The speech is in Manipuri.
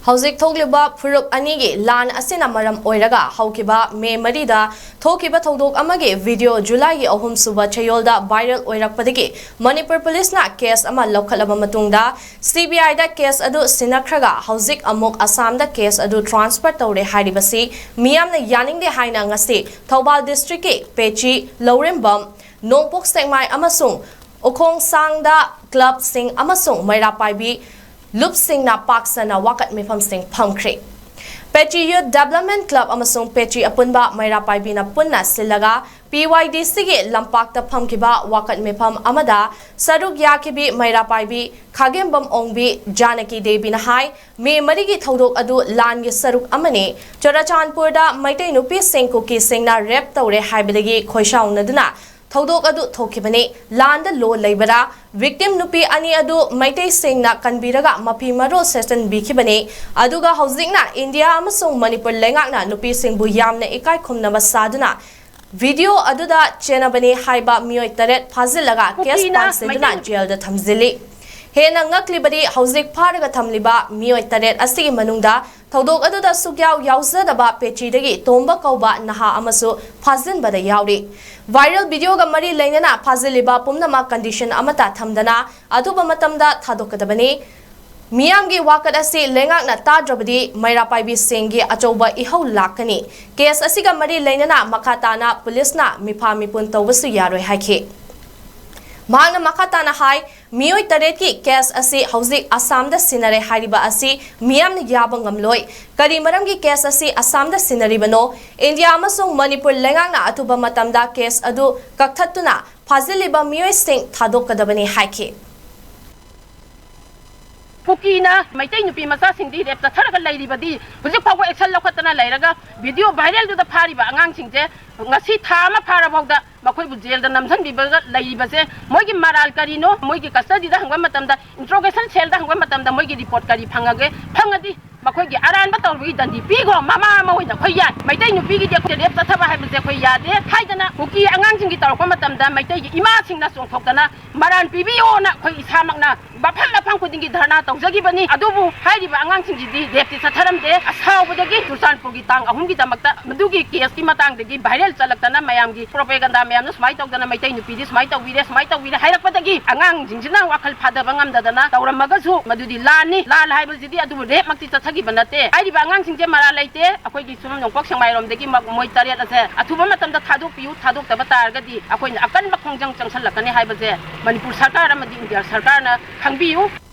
Hauzik Thogliba Furup Anigi Lan Asina Maram Oiraga Haukiba Me Marida Thokiba Thodok Amage video July Ohum Suba Chayolda viral Oirakpadigi Manipur Police na case ama Lokalaba Matungda CBI da case adu Sinakraga Hauzik Amok Assam da case adu transfer Tore Haribasi Miyamna Yaning de Haina Ngasi Thobal District Pechi Lorimbam Nongpok Stekmai Amasung Okong Sangda Club Sing Amasung Mairapaibi Lup Sing na Paksa na Wakat Mifam Sing Pangkri. Pechi Youth Development Club amasung Pechi Apunba Mairapaibi na punna silaga PYD sige Lampakta Pamkiba Wakat Mifam Amada Saruk Yakibi Mairapaibi Khagembam Ongbi Janaki Debi na hai Me Marigi Thodok adu Lan Saruk Amane Chorachandpur da Maitai Nupi Sing Kuki Sing na rep tawre haibidagi Khoishaung naduna Thodok adu thokibane Landa Lo Laibara Victim Nupi Ani adu Maitai Sing na Kanbiraga Mapi Maro Session Bikibane Aduga Housing na India amasung Manipur Lengak na Nupi Sing Buyam na Ikai Kumnama Saduna Video aduda Chenabane Haiba Miyoi Taret Pazilaga Kes Pansinduna Jail da Thamzili Hena Ngaklibadi Hauzik Paraga Thamliba Miyoi Taret Asigi Manungda Thodok aduda Sugyaw Yauzadaba Pechidagi Tomba Kauba Naha Amasu Pazinbada Yauri Viral video ga mari lainana Paziliba Pumnama condition amata thamdana Aduba matamda Thadokadabani Miyamgi wakat asi lengak na tadrabadi Mairapaibi Singgi Achoba Ihau Lakani Case asiga mari lainana Makatana Police na Mipa Mipun Tawbasu Yaroi Haiki Mahangna Makatana Hai Miyoi Tareki case asi Hauzik Assam da Sinare Hariba asi Miyam Yabang Ngamloi Kari Maramgi case asi Assam da Sinaribano India amasung Manipur lengang na atuba matamda case adu Kakthatuna Paziliba Miyoi Sing Thadokadabani Haiki Pukina, Maitai Nupi Masa Singdi, the Taraka Lady Badi, was a power excel Lokatana Lairaga, video viral to the party by Angang Singte, Nasi Tama Paraboda, Makobu Jail, the Namsan Bibaga, Lady Base, Mogi Maral Carino, Mogi Castadi, the Hangamatam, interrogation shell, the Hangamatam, the Mogi report Kari Pangage, Pangadi, Makogi Aran Batal with the Pigo, Mama with the Koya, Maitai Nupi, the Taba have the Koya, the Haidana, Uki Angang Singita, Komatam, Maitai, Imaging Nason Fokana, Maran Pibio, Hamana, Bapana Pankuding Dana, Zagibani, Adubu, Haiba Angang Singidi, Deputy Sataram de, as how would the gate to San Pugitang, Ahungita Madugi, Kiaskimatang, the Gib, Bahel Salakana, Mayamgi, Propaganda, Mayanus, might of the Maitai Nupidis, might of with the Haidapatagi, Angang, Jinjina, Wakal Padabangam Dana, Taura Magazu, Madudi Lani, Lal Hibazidi, Adu, Makti Banate, Haiba Angang Sinjamara Late, Akogi Sum, Boxing Myrom, the Gim Moitaria, Atubamatam, the Taduk, you Taduk, the Batargadi, Akoin Akan Bakong Junction Salakani Hibaze, Manipur Sakara, India Sarkana, Kangbiu.